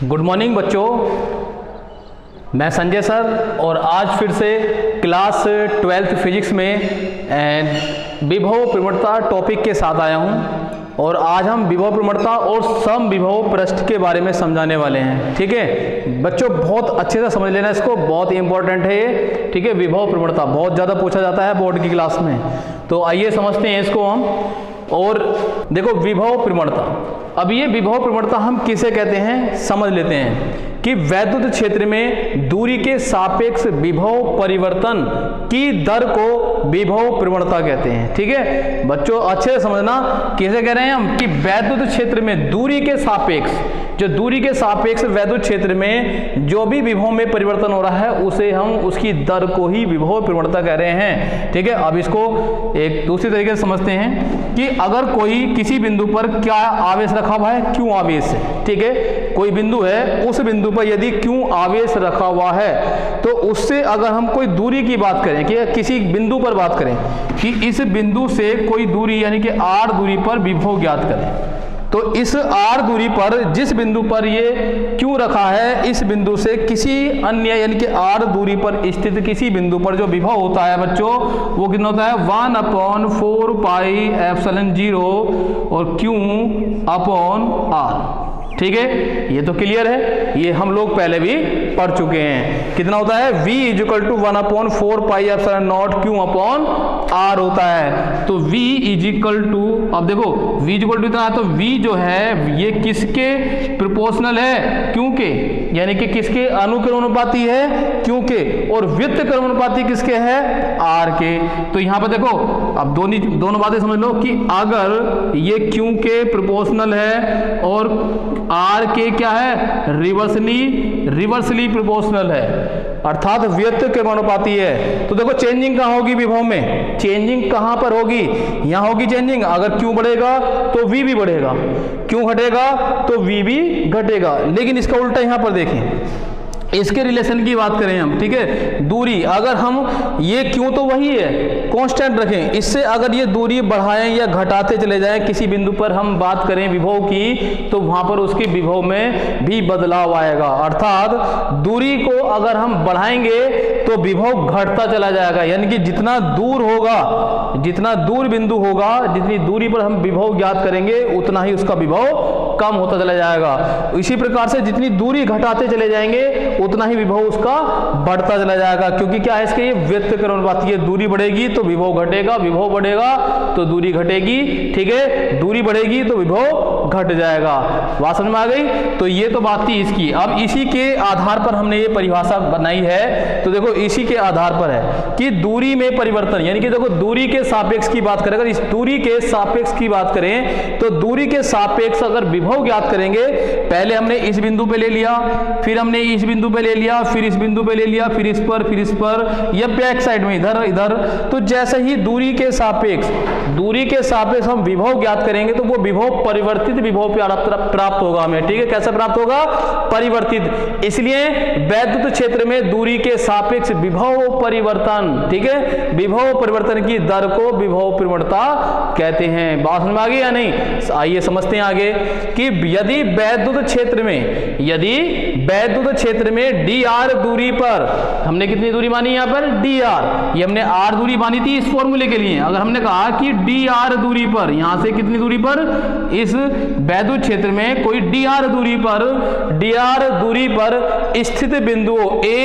Good morning बच्चों, मैं Sanjay sir और आज फिर से क्लास 12th फिजिक्स में विभव प्रवणता टॉपिक के साथ आया हूं और आज हम विभव प्रवणता और समविभव पृष्ठ के बारे में समझाने वाले हैं। ठीक है बच्चों, बहुत अच्छे से समझ लेना इसको, बहुत इंपॉर्टेंट है ये। ठीक है, विभव प्रवणता बहुत ज़्यादा पूछा जाता है बोर्ड की क्लास में, तो आइए समझते हैं इसको हम। और देखो विभव प्रवणता, अब ये विभव प्रवणता हम किसे कहते हैं समझ लेते हैं कि वैद्युत क्षेत्र में दूरी के सापेक्ष विभव परिवर्तन की दर को विभव प्रवणता कहते हैं। ठीक है बच्चों, अच्छे से समझना किसे कह रहे हैं हम कि वैद्युत क्षेत्र में दूरी के सापेक्ष, जो दूरी के सापेक्ष वैद्युत क्षेत्र में जो भी विभव में परिवर्तन हो रहा है उसे हम उसकी दर को ही विभव प्रवणता कह रहे हैं। ठीक है, अब इसको एक दूसरी तरीके से समझते हैं कि अगर कोई किसी बिंदु पर क्या आवेश रखा हुआ है, क्यों आवेश है। ठीक है, कोई बिंदु है, उस बिंदु पर यदि क्यों आवेश रखा हुआ है तो उससे अगर हम कोई दूरी की बात करें कि किसी बिंदु पर बात करें कि इस बिंदु से कोई दूरी यानी कि r दूरी पर विभव ज्ञात करें, तो इस r दूरी पर जिस बिंदु पर ये क्यों रखा है, इस बिंदु से किसी अन्य यानी कि r दूरी पर स्थित किसी बिंदु पर जो विभव होता है बच्चों वो कितना होता है 1/4 पाई एप्सिलॉन 0 और Q अपॉन r। ठीक है, ये तो क्लियर है, ये हम लोग पहले भी पढ़ चुके हैं। कितना होता है v is equal to 1/4 pi epsilon not Q upon r होता है। तो v इजिकल टू, अब देखो v इजिकल टू इतना है तो v जो है ये किसके प्रोपोर्शनल है, क्योंकि यानी कि किसके अनुक्रमानुपाती है, क्योंकि, और व्युत्क्रम अनुपाती किसके है, r के। तो यहाँ पर देखो अब दोनों बातें समझ लो कि अगर ये Q के प्रोपोर्शनल है और r के क्या है रिवर्सली प्रोपोर्शनल है, अर्थात व्युत्क्रमानुपाती है। तो देखो चेंजिंग कहाँ होगी विभव में, चेंजिंग कहाँ पर होगी, यहाँ होगी चेंजिंग। अगर Q बढ़ेगा तो V भी बढ़ेगा, Q घटेगा तो V भी घटेगा। लेकिन इसका उल्टा यहाँ पर देखें, इसके रिलेशन की बात करें हम। ठीक है, दूरी अगर हम ये क्यों तो वही है कांस्टेंट रखें, इससे अगर ये दूरी बढ़ाएं या घटाते चले जाएं, किसी बिंदु पर हम बात करें विभव की तो वहां पर उसके विभव में भी बदलाव आएगा। अर्थात दूरी को अगर हम बढ़ाएंगे तो विभव घटता चला जाएगा, यानी कि जितना दूर होगा, जितना दूर बिंदु होगा, जितनी दूरी पर हम विभव ज्ञात करेंगे उतना ही उसका विभव कम होता चला जाएगा। इसी प्रकार से जितनी दूरी घटाते चले जाएंगे उतना ही विभव उसका बढ़ता चला जाएगा, क्योंकि क्या है इसके ये व्युत्क्रम अनुपाती है। दूरी बढ़ेगी तो विभव घटेगा, विभव बढ़ेगा तो दूरी घटेगी। ठीक है, दूरी बढ़ेगी तो विभव घट जाएगा। बात समझ में आ गई? तो ये तो बात थी इसकी। अब इसी के आधार पर हमने ये परिभाषा बनाई है, तो देखो इसी के आधार पर है कि दूरी में परिवर्तन, यानी कि देखो दूरी के सापेक्ष की बात करें, अगर इस दूरी के सापेक्ष की बात करें तो दूरी के सापेक्ष अगर विभव ज्ञात करेंगे, पहले हमने इस बिंदु पे ले लिया, फिर हमने इस बिंदु पे ले लिया, फिर इस बिंदु पे ले लिया, फिर इस पर, या बैक साइड में इधर इधर। तो जैसे ही दूरी के सापेक्ष हम विभव ज्ञात करेंगे तो वो विभव परिवर्तित विभव प्राप्त होगा हमें। ठीक है, कैसे प्राप्त होगा, परिवर्तित। इसलिए वैद्युत क्षेत्र में दूरी के सापेक्ष विभव परिवर्तन, ठीक है, विभव परिवर्तन की दर को विभव प्रवणता कहते हैं। बात समझ में आ गई या नहीं? आइए समझते हैं आगे कि यदि वैद्युत क्षेत्र में dr दूरी पर, हमने कितनी दूरी मानी यहाँ पर dr, ये हमने r दूरी मानी थी इस फॉर्मूले के लिए। अगर हमने कहा कि dr दूरी पर, यहां से कितनी दूरी पर, इस वैद्युत क्षेत्र में कोई dr दूरी पर स्थित बिंदुओं a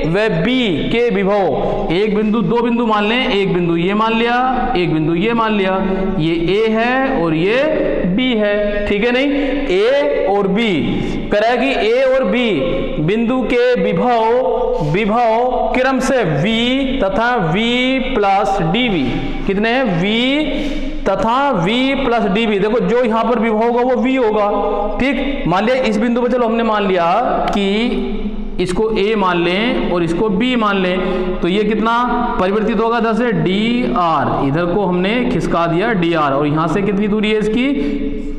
व b के विभव, एक बिंदु, दो बिंदु मान लें, एक बिंदु ये मान लिया, एक बिंदु ये मान लिया, ये a है और ये b है। ठीक है नहीं, a और b करेगी, a और b बिंदु के विभव क्रम से v तथा v प्लस dv, कितने हैं v तथा v प्लस dv। देखो जो यहां पर विभव होगा वो v होगा। ठीक, मान लिया इस बिंदु पर, चलो हमने मान लिया कि इसको a मान लें और इसको b मान लें, तो ये कितना परिवर्तित होगा, इधर से dr, इधर को हमने खिसका दिया dr, और यहां से कितनी दूरी है इसकी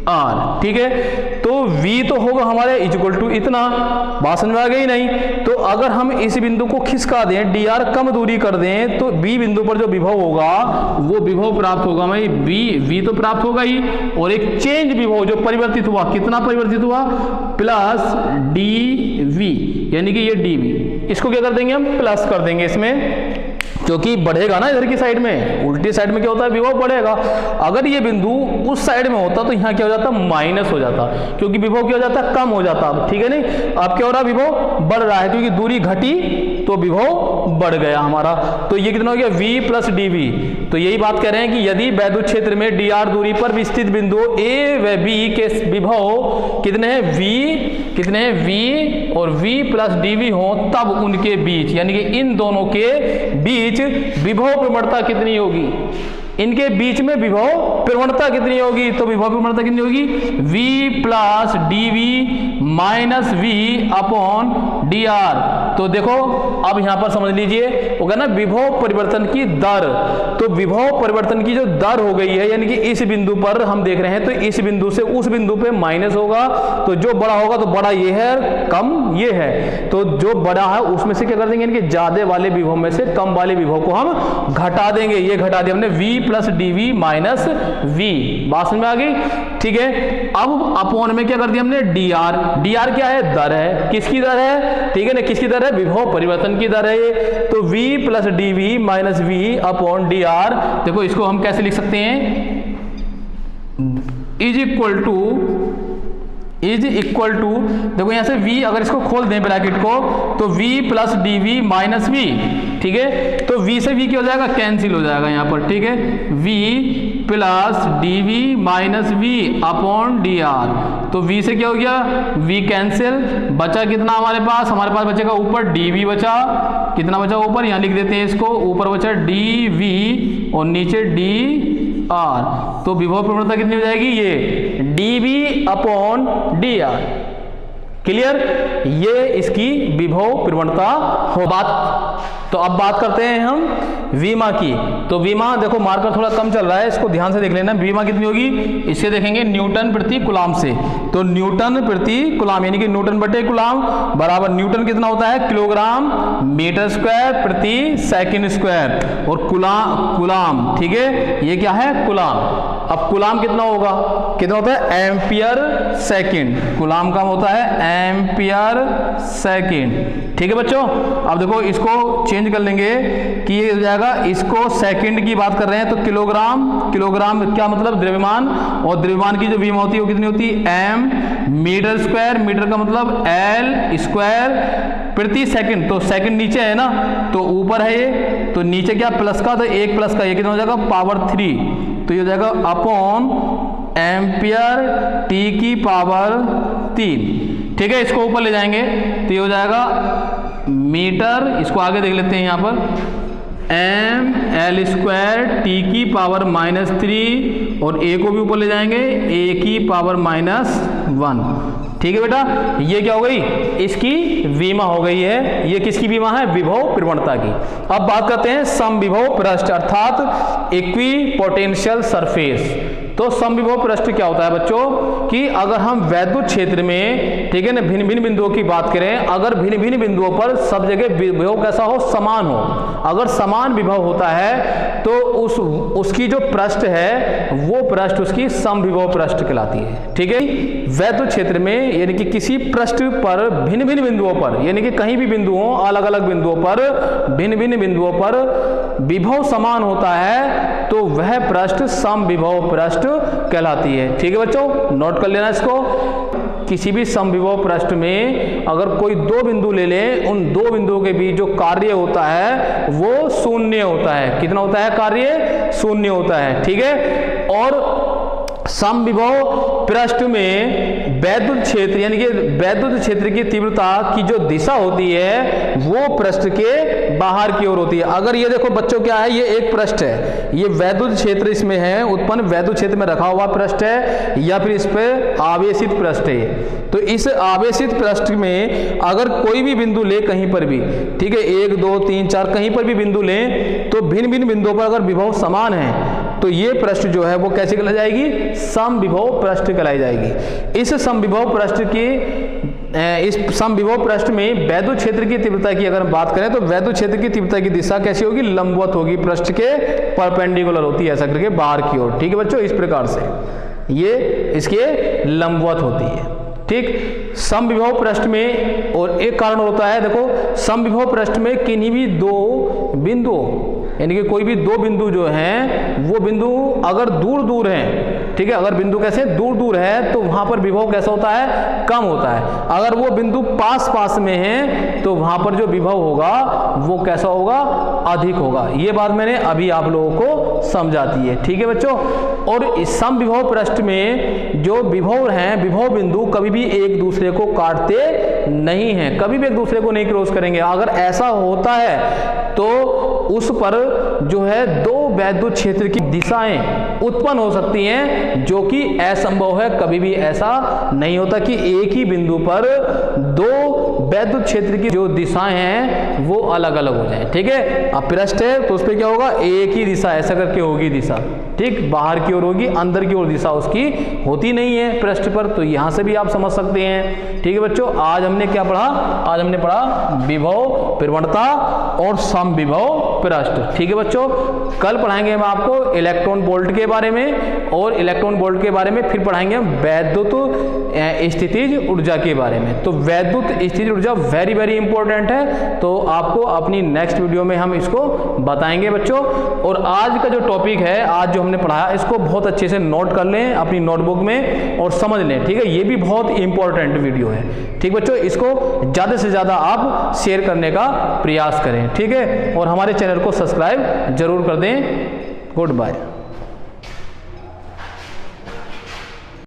r। ठीक है, तो तो v तो होगा हमारे इक्वल टू इतना, बात समझ में आ गई नहीं। तो अगर हम इस बिंदु को खिसका दें, dr कम दूरी कर दें, तो b बिंदु पर जो विभव होगा वो विभव प्राप्त होगा भाई v तो प्राप्त होगा ही, और एक चेंज विभव जो परिवर्तित हुआ, कितना परिवर्तित हुआ, प्लस dv, यानी कि ये dv, इसको क्या कर देंगे हम, प्लस कर देंगे इसमें, क्योंकि बढ़ेगा ना इधर की साइड में, उल्टी साइड में क्या होता है, विभव बढ़ेगा। अगर ये बिंदु उस साइड में होता तो यहाँ क्या हो जाता, माइनस हो जाता, क्योंकि विभव क्या हो जाता, कम हो जाता, ठीक है नहीं। अब क्या हो रहा है, विभव बढ़ रहा है, क्योंकि दूरी घटी तो विभव बढ़ गया हमारा। तो ये कितना हो गया, v प्लस dv। तो यही बात कह रहे हैं कि यदि वैद्युत क्षेत्र में dr दूरी पर विस्तृत बिंदु a व b के विभव कितने हैं, v और v प्लस dv हो, तब उनके बीच, यानी कि इन दोनों के बीच विभव प्रवणता कितनी होगी, इनके बीच में विभव प्रवणता कितनी होगी, तो विभव प्रवणता कितनी होगी, v plus dv minus v upon dr। तो देखो अब यहां पर समझ लीजिए, वो कहना विभव परिवर्तन की दर, तो विभव परिवर्तन की जो दर हो गई है, यानी कि इस बिंदु पर हम देख रहे हैं, तो इस बिंदु से उस बिंदु पे माइनस होगा, तो जो बड़ा होगा तो बड़ा ये है, कम ये है, तो जो बड़ा है उसमें से क्या कर देंगे, यानी कि ज्यादा वाले विभव में से कम वाले विभव को हम घटा देंगे। ये घटा दिया हमने, v plus dv minus v, बात समझ में आ गई, ठीक है। अब अपॉन में क्या कर दिया हमने, dr क्या है, दर है, किसकी दर है, ठीक है ना, किसकी दर है, विभव परिवर्तन की दर है ये। तो v plus dv minus v upon dr, देखो इसको हम कैसे लिख सकते हैं, इज इक्वल टू, देखो यहां से v अगर इसको खोल दें ब्रैकेट को, तो v plus dv minus v, ठीक है। तो v से v क्या हो जाएगा, कैंसिल हो जाएगा यहां पर, ठीक है, v plus dv minus v upon dr। तो v से क्या हो गया, v कैंसिल, बचा कितना हमारे पास बचेगा ऊपर dv बचा, कितना बचा ऊपर, यहां लिख देते हैं इसको, ऊपर बचा dv और नीचे dr। तो विभव प्रवणता कितनी हो जाएगी, ये dv अपॉन dr, क्लियर, ये इसकी विभव प्रवणता हो। तो अब बात करते हैं हम वीमा की। तो वीमा देखो मार्कर थोड़ा कम चल रहा है, इसको ध्यान से देख लेना, वीमा कितनी होगी, इससे देखेंगे न्यूटन प्रति कूलाम से। तो न्यूटन प्रति कूलाम, यानी कि न्यूटन बटे कूलाम बराबर, न्यूटन कितना होता है, किलोग्राम मीटर स्क्वायर प्रति सेकंड स्क्वायर, और कूलाम, ठीक है, ये क्या है, कूलाम। अब कूलाम कितना होगा, कितना होता है, एम्पियर सेकंड, कूलाम का होता है एम्पियर सेकंड, ठीक है बच्चों। अब देखो इसको चेंज कर लेंगे कि ये हो जाएगा, इसको सेकंड की बात कर रहे हैं तो किलोग्राम क्या मतलब, द्रव्यमान, और द्रव्यमान की जो वीमा होती है वो कितनी होती है, m मीटर स्क्वायर, मीटर का मतलब l स्क्वायर प्रति सेकंड। तो सेकंड नीचे है ना, तो ऊपर है ये, तो नीचे क्या प्लस का, तो एक प्लस का, ये कितना हो जाएगा, पावर 3, तो ये हो जाएगा अपॉन एम्पियर t की पावर 3, ठीक है। इसको ऊपर ले जाएंगे तो ये हो जाएगा मीटर, इसको आगे देख लेते हैं यहाँ पर, एम एल स्क्वायर टी की पावर माइनस 3, और ए को भी ऊपर ले जाएंगे, ए की पावर माइनस 1, ठीक है बेटा। ये क्या हो गई, इसकी वीमा हो गई है। ये किसकी वीमा है, विभव प्रवणता की। अब बात करते हैं समविभव पृष्ठ अर्थात इक्विपोटेंशियल सरफेस। तो समविभव पृष्ठ क्या होता है बच्चों, कि अगर हम वैद्युत क्षेत्र में, ठीक है ना, भिन्न भिन्न बिंदुओं की बात करें, अगर भिन्न भिन्न बिंदुओं पर सब जगह विभव कैसा हो, समान हो, अगर समान विभव होता है तो उसकी जो पृष्ठ है वो पृष्ठ उसकी समविभव पृष्ठ कहलाती है, ठीक है। वैद्युत क्षेत्र में यानी कि किसी पृष्ठ पर भिन्न भिन्न बिंदुओं पर, यानी कि कहीं भी बिंदुओं, अलग अलग बिंदुओं पर, भिन्न भिन्न बिंदुओं पर विभव समान होता है तो वह पृष्ठ समविभव पृष्ठ कहलाती है, ठीक है बच्चों, नोट कर लेना इसको। किसी भी समविभव पृष्ठ में अगर कोई दो बिंदु ले लें, उन दो बिंदुओं के बीच जो कार्य होता है वो शून्य होता है। कितना होता है कार्य, शून्य होता है, ठीक है। और समविभव पृष्ठ में वैद्युत क्षेत्र, यानी कि वैद्युत क्षेत्र की तीव्रता की जो दिशा होती है वो पृष्ठ के बाहर की ओर होती है। अगर ये देखो बच्चों क्या है, ये एक पृष्ठ है, ये वैद्युत क्षेत्र इसमें है उत्पन्न, वैद्युत क्षेत्र में रखा हुआ पृष्ठ है, या फिर इस पे आवेशित पृष्ठ है। तो इस आवेशित पृष्ठ में अगर कोई भी बिंदु ले कहीं पर भी, ठीक है, 1 2 3 4 कहीं पर भी बिंदु लें, तो भिन्न भिन्न बिंदुओं पर अगर विभव समान है तो ये पृष्ठ जो है वो कैसे कहलाई जाएगी, समविभव पृष्ठ कहलाई जाएगी। इस समविभव पृष्ठ की इस समविभव पृष्ठ में वैद्युत क्षेत्र की तीव्रता की अगर हम बात करें तो वैद्युत क्षेत्र की तीव्रता की दिशा कैसी होगी, लंबवत होगी, पृष्ठ के परपेंडिकुलर होती है, ऐसा करके बाहर की ओर। ठीक है बच्चों, इस प्रकार से ये इसके लंबवत होती है। ठीक, समविभव पृष्ठ में और एक कारण होता है, देखो समविभव पृष्ठ में किन्हीं भी दो बिंदुओं, यानी कि कोई भी दो बिंदु जो हैं वो बिंदु अगर दूर दूर हैं, ठीक है, अगर बिंदु कैसे दूर दूर है तो वहां पर विभव कैसा होता है, कम होता है। अगर वो बिंदु पास पास में है तो वहां पर जो विभव होगा वो कैसा होगा, अधिक होगा। ये बात मैंने अभी आप लोगों को समझा दी है। ठीक है बच्चों, और इस समविभव पृष्ठ में जो विभव हैं, विभव बिंदु कभी भी एक दूसरे को काटते नहीं हैं, कभी भी एक दूसरे को नहीं क्रॉस करेंगे। अगर ऐसा होता है तो उस पर जो है दो वैद्युत क्षेत्र की दिशाएं उत्पन्न हो सकती हैं, जो कि असंभव है। कभी भी ऐसा नहीं होता कि एक ही बिंदु पर दो वैद्युत क्षेत्र की जो दिशाएं हैं वो अलग अलग हो जाएं। ठीक है, अब पृष्ठ है तो उस पर क्या होगा, एक ही दिशा ऐसा करके होगी दिशा, ठीक, बाहर की ओर होगी, अंदर की ओर दिशा उसकी होती नहीं है पृष्ठ पर। तो यहां से भी आप समझ सकते हैं। ठीक है बच्चों, आज हमने क्या पढ़ा, आज हमने पढ़ा विभव प्रवणता और समविभव पृष्ठ। ठीक है बच्चों, कल पढ़ाएंगे हम आपको इलेक्ट्रॉन वोल्ट के बारे में, और इलेक्ट्रॉन वोल्ट के बारे में फिर पढ़ाएंगे हम वैद्युत स्थितिज ऊर्जा के बारे में। तो वैद्युत स्थितिज ऊर्जा वेरी वेरी इंपॉर्टेंट है, तो आपको अपनी नेक्स्ट वीडियो में हम इसको बताएंगे बच्चों। और आज का जो टॉपिक है, आज जो हमने पढ़ाया, इसको बहुत अच्छे से नोट कर लें अपनी नोटबुक में और समझ लें। ठीक है, ये भी बहुत इंपॉर्टेंट वीडियो है। ठीक बच्चों, इसको ज़्यादा से ज़्यादा आप शेयर करने का प्रयास करें। ठीक है, और हमारे चैनल को सब्सक्राइब जरूर कर दें। Good bye.